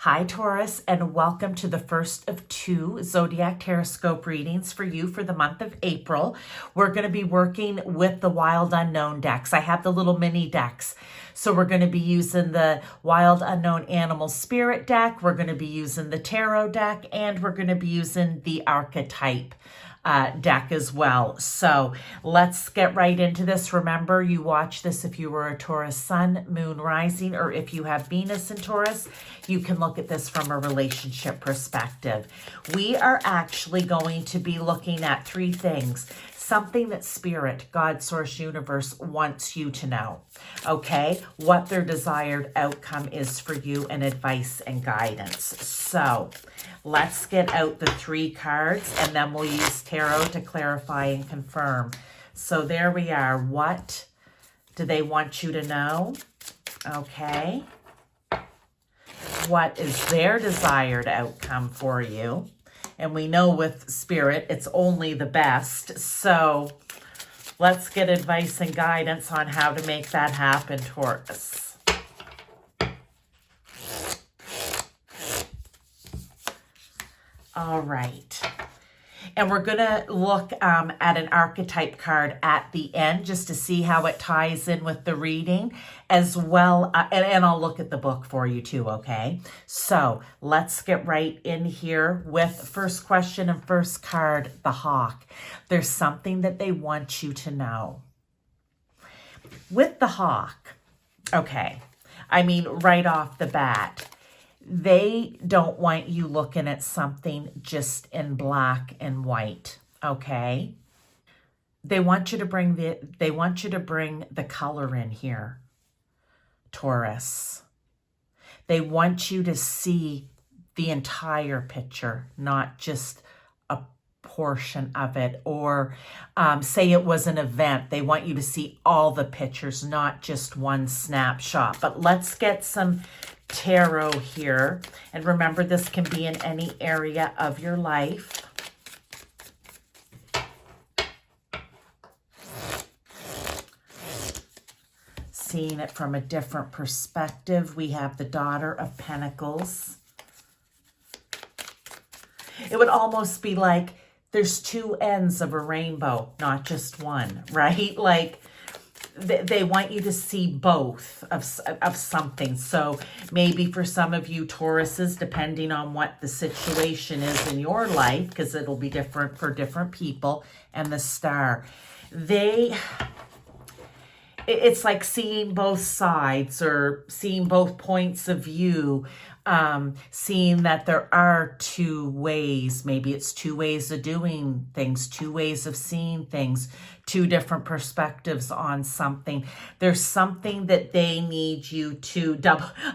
Hi, Taurus, and welcome to the first of two Zodiac Teroscope readings for you for the month of April. We're going to be working with the Wild Unknown decks. I have the little mini decks. So we're going to be using the Wild Unknown Animal Spirit deck. We're going to be using the Tarot deck, and we're going to be using the Archetype deck as well. So let's get right into this. Remember, you watch this if you were a Taurus sun, moon, rising, or if you have Venus in Taurus, you can look at this from a relationship perspective. We are actually going to be looking at three things. Something that Spirit, God, Source, Universe wants you to know, okay? What their desired outcome is for you and advice and guidance. So let's get out the three cards and then we'll use tarot to clarify and confirm. So there we are. What do they want you to know? Okay. What is their desired outcome for you? And we know with Spirit, it's only the best. So let's get advice and guidance on how to make that happen, Taurus. All right. And we're going to look at an archetype card at the end just to see how it ties in with the reading as well. And I'll look at the book for you too, okay? So let's get right in here with first question and first card, the Hawk. There's something that they want you to know. With the Hawk, okay, I mean, right off the bat, they don't want you looking at something just in black and white, okay? They want you to bring the color in here, Taurus. They want you to see the entire picture, not just a portion of it, or say it was an event. They want you to see all the pictures, not just one snapshot. But let's get some tarot here. And remember, this can be in any area of your life. Seeing it from a different perspective, we have the Daughter of Pentacles. It would almost be like there's two ends of a rainbow, not just one, right? Like they want you to see both of something. So maybe for some of you Tauruses, depending on what the situation is in your life, because it'll be different for different people, and the Star, it's like seeing both sides or seeing both points of view, seeing that there are two ways. Maybe it's two ways of doing things, two ways of seeing things, two different perspectives on something. There's something that they need you to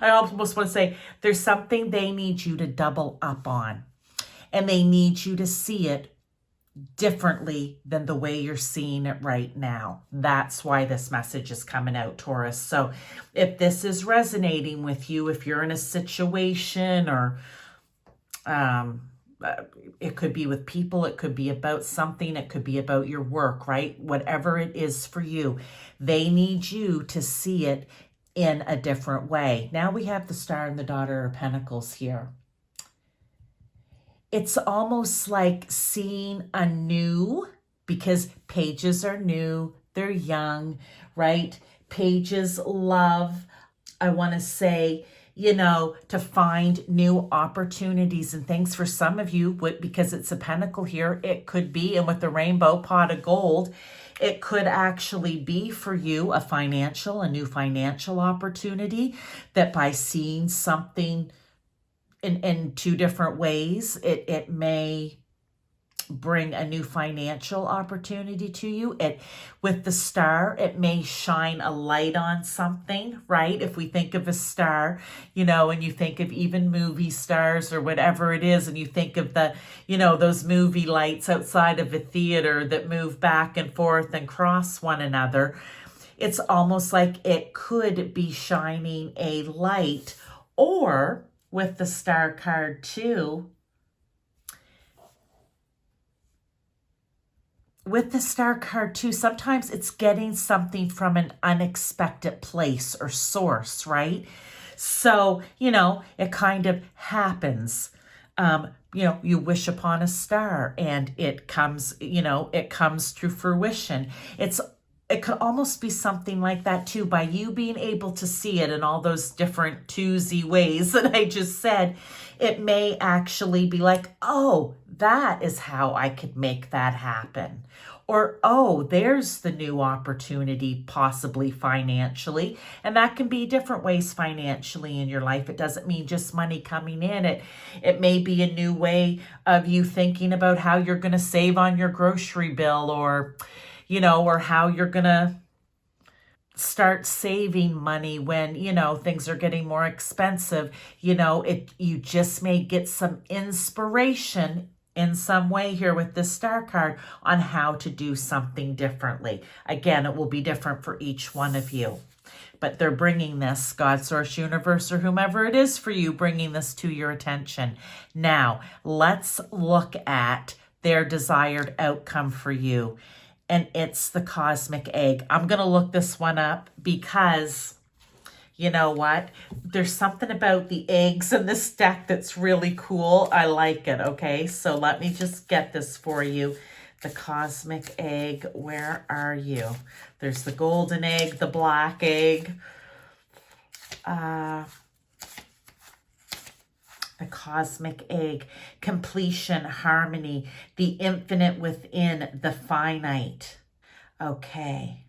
I almost want to say there's something they need you to double up on, and they need you to see it differently than the way you're seeing it right now. That's why this message is coming out, Taurus. So if this is resonating with you, if you're in a situation, or it could be with people, it could be about something, it could be about your work, right? Whatever it is for you, they need you to see it in a different way. Now we have the Star and the Daughter of Pentacles here. It's almost like seeing anew, because pages are new, they're young, right? Pages love, I want to say, to find new opportunities and things. For some of you, because it's a pentacle here, it could be, and with the rainbow pot of gold, it could actually be for you a new financial opportunity, that by seeing something in two different ways, it may bring a new financial opportunity to you. With the Star, it may shine a light on something, right? If we think of a star, and you think of even movie stars or whatever it is, and you think of the, those movie lights outside of a theater that move back and forth and cross one another, it's almost like it could be shining a light. Or with the Star card too, sometimes it's getting something from an unexpected place or source, right? So, it kind of happens. You wish upon a star and it comes, it comes to fruition. It could almost be something like that too, by you being able to see it in all those different 2Z ways that I just said. It may actually be like, oh, that is how I could make that happen. Or, oh, there's the new opportunity, possibly financially. And that can be different ways financially in your life. It doesn't mean just money coming in. It may be a new way of you thinking about how you're going to save on your grocery bill, or how you're going to start saving money when, things are getting more expensive. You just may get some inspiration in some way here with this star card on how to do something differently. Again, it will be different for each one of you. But they're bringing this, God, Source, Universe, or whomever it is for you, bringing this to your attention. Now, let's look at their desired outcome for you. And it's the cosmic egg. I'm going to look this one up because, you know what? There's something about the eggs in this deck that's really cool. I like it, okay? So let me just get this for you. The cosmic egg, where are you? There's the golden egg, the black egg. The cosmic egg, completion, harmony, the infinite within the finite. Okay.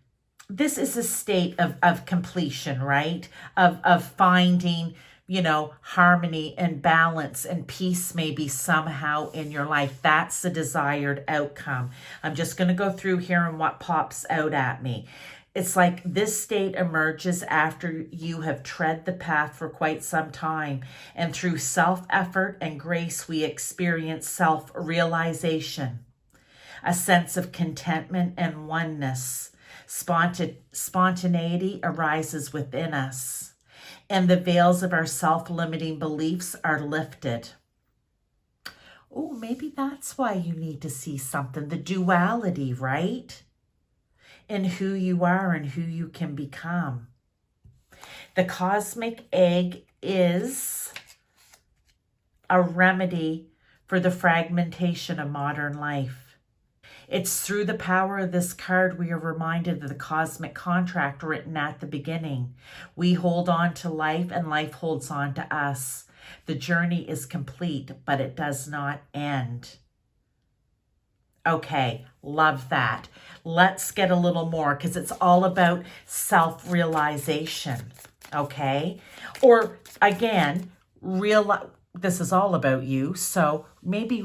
This is a state of completion, right? Of finding, harmony and balance and peace maybe somehow in your life. That's the desired outcome. I'm just going to go through here and what pops out at me. It's like this state emerges after you have tread the path for quite some time, and through self-effort and grace, we experience self-realization, a sense of contentment and oneness. Spontaneity arises within us, and the veils of our self-limiting beliefs are lifted. Oh, maybe that's why you need to see something, the duality, right? In who you are and who you can become. The cosmic egg is a remedy for the fragmentation of modern life. It's through the power of this card we are reminded of the cosmic contract written at the beginning. We hold on to life and life holds on to us. The journey is complete, but it does not end. Okay, love that. Let's get a little more because it's all about self-realization, okay? Or again, this is all about you, so maybe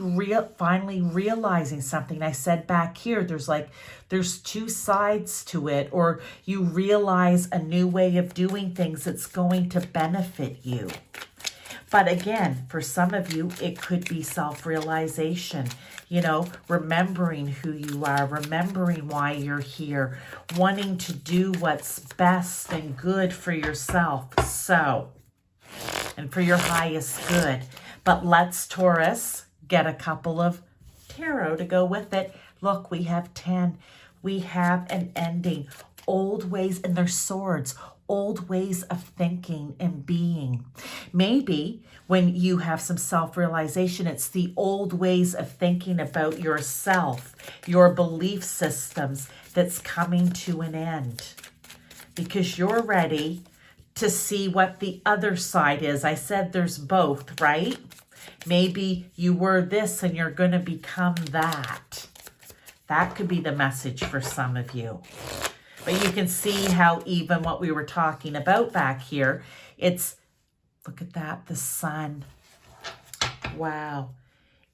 finally realizing something. I said back here, there's two sides to it, or you realize a new way of doing things that's going to benefit you. But again, for some of you, it could be self-realization, remembering who you are, remembering why you're here, wanting to do what's best and good for yourself, and for your highest good. But let's, Taurus, get a couple of tarot to go with it. Look, we have 10. We have an ending. Old ways, and they're swords. Old ways of thinking and being. Maybe when you have some self-realization, it's the old ways of thinking about yourself, your belief systems that's coming to an end. Because you're ready to see what the other side is. I said there's both, right? Maybe you were this and you're going to become that. That could be the message for some of you. But you can see how even what we were talking about back here, look at that, the sun. Wow.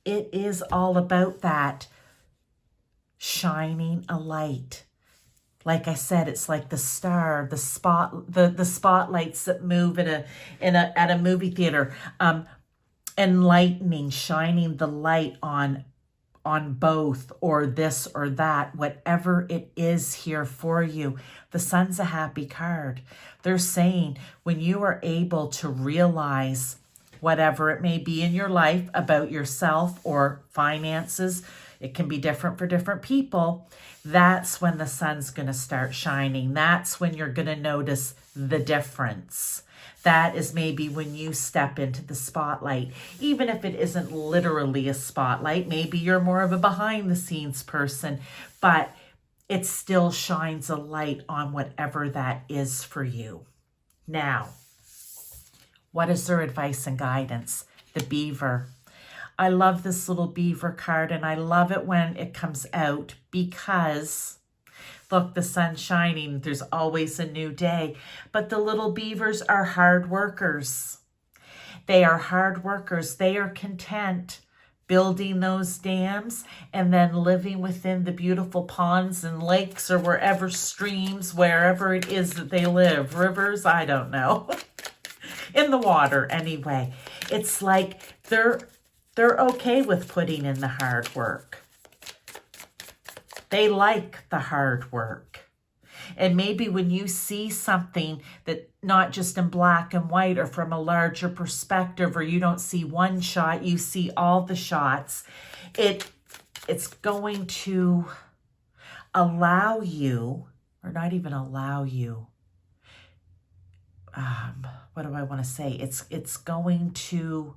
It is all about that shining a light. Like I said, it's like the star, the spotlights that move at a movie theater, enlightening, shining the light on both, or this or that, whatever it is here for you. The sun's a happy card. They're saying when you are able to realize whatever it may be in your life about yourself or finances, it can be different for different people. That's when the sun's going to start shining. That's when you're going to notice the difference. That is maybe when you step into the spotlight, even if it isn't literally a spotlight. Maybe you're more of a behind the scenes person, but it still shines a light on whatever that is for you. Now, what is their advice and guidance? The beaver. I love this little beaver card, and I love it when it comes out because, look, the sun's shining. There's always a new day. But the little beavers are hard workers. They are hard workers. They are content building those dams and then living within the beautiful ponds and lakes or wherever, streams, wherever it is that they live. Rivers, I don't know. In the water anyway. It's like they're okay with putting in the hard work. They like the hard work. And maybe when you see something that not just in black and white or from a larger perspective, or you don't see one shot, you see all the shots, it's going to allow you, or not even allow you, what do I want to say? It's going to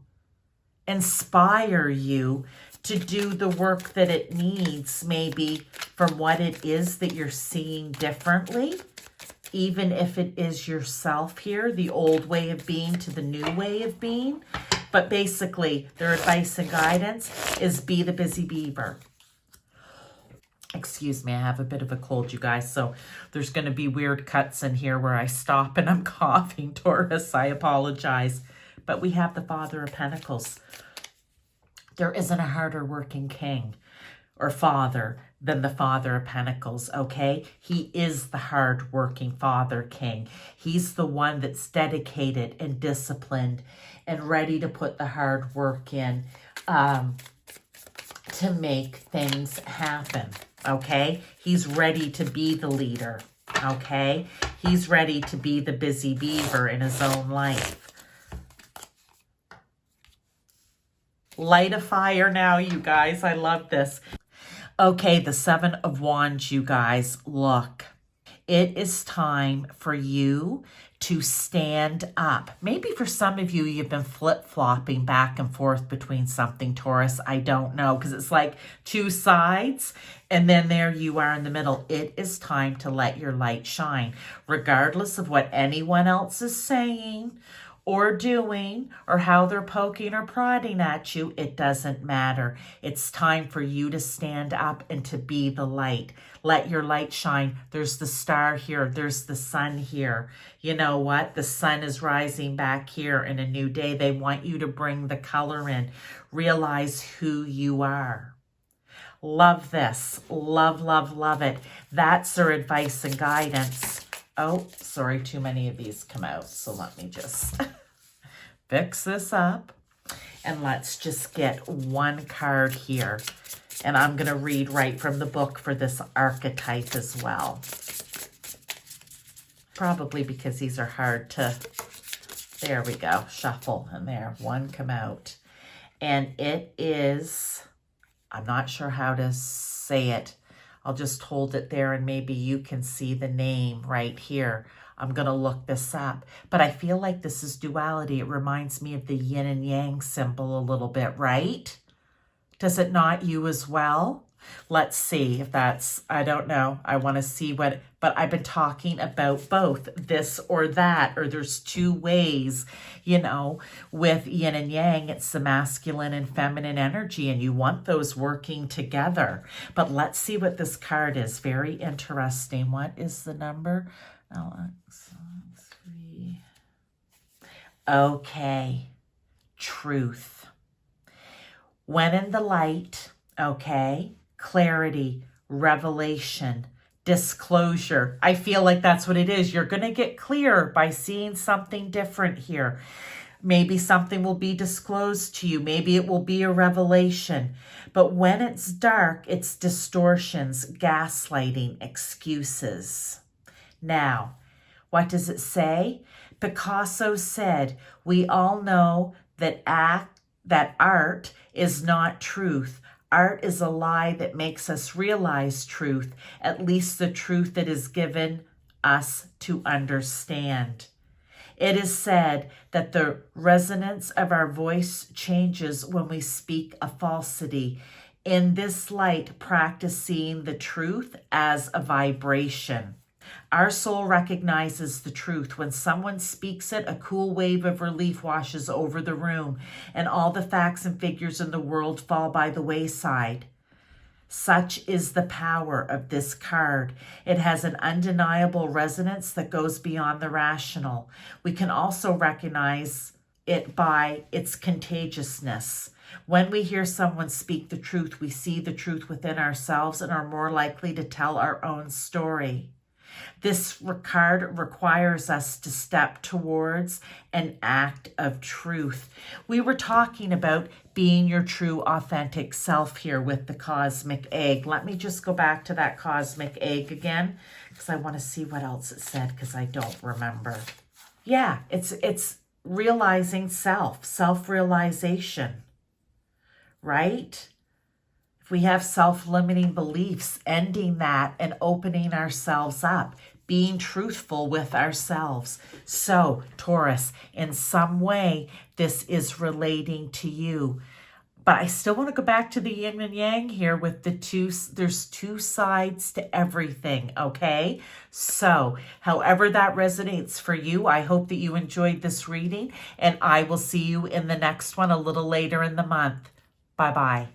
inspire you to do the work that it needs, maybe from what it is that you're seeing differently, even if it is yourself here, the old way of being to the new way of being. But basically, their advice and guidance is be the busy beaver. Excuse me, I have a bit of a cold, you guys, so there's going to be weird cuts in here where I stop and I'm coughing, Taurus. I apologize. But we have the Father of Pentacles. There isn't a harder working king or father than the Father of Pentacles, okay? He is the hard-working Father King. He's the one that's dedicated and disciplined and ready to put the hard work in to make things happen, okay? He's ready to be the leader, okay? He's ready to be the busy beaver in his own life. Light a fire now, you guys. I love this. Okay, the Seven of Wands, you guys. Look, it is time for you to stand up. Maybe for some of you, you've been flip-flopping back and forth between something, Taurus. I don't know, because it's like two sides, and then there you are in the middle. It is time to let your light shine, regardless of what anyone else is saying or doing, or how they're poking or prodding at you. It doesn't matter. It's time for you to stand up and to be the light. Let your light shine. There's the star here. There's the sun here. You know what? The sun is rising back here in a new day. They want you to bring the color in. Realize who you are. Love this. Love, love, love it. That's their advice and guidance. Oh, sorry, too many of these come out. So let me just fix this up. And let's just get one card here. And I'm going to read right from the book for this archetype as well. Probably because these are hard to, there we go, shuffle. And there, one come out. And it is, I'm not sure how to say it. I'll just hold it there and maybe you can see the name right here. I'm going to look this up. But I feel like this is duality. It reminds me of the yin and yang symbol a little bit, right? Does it not you as well? Let's see if that's, I don't know. I want to see what, but I've been talking about both this or that, or there's two ways, you know, with yin and yang, it's the masculine and feminine energy, and you want those working together. But let's see what this card is. Very interesting. What is the number? LX3. Okay. Truth. When in the light, okay, clarity, revelation, disclosure. I feel like that's what it is. You're going to get clear by seeing something different here. Maybe something will be disclosed to you. Maybe it will be a revelation. But when it's dark, it's distortions, gaslighting, excuses. Now, what does it say? Picasso said, we all know that art is not truth. Art is a lie that makes us realize truth, at least the truth that is given us to understand. It is said that the resonance of our voice changes when we speak a falsity. In this light, practice seeing the truth as a vibration. Our soul recognizes the truth. When someone speaks it, a cool wave of relief washes over the room, and all the facts and figures in the world fall by the wayside. Such is the power of this card. It has an undeniable resonance that goes beyond the rational. We can also recognize it by its contagiousness. When we hear someone speak the truth, we see the truth within ourselves and are more likely to tell our own story. This card requires us to step towards an act of truth. We were talking about being your true, authentic self here with the cosmic egg. Let me just go back to that cosmic egg again, because I want to see what else it said, because I don't remember. Yeah, it's realizing self-realization, right? If we have self-limiting beliefs, ending that and opening ourselves up, being truthful with ourselves. So, Taurus, in some way, this is relating to you. But I still want to go back to the yin and yang here with the two. There's two sides to everything, okay? So, however that resonates for you, I hope that you enjoyed this reading, and I will see you in the next one a little later in the month. Bye-bye.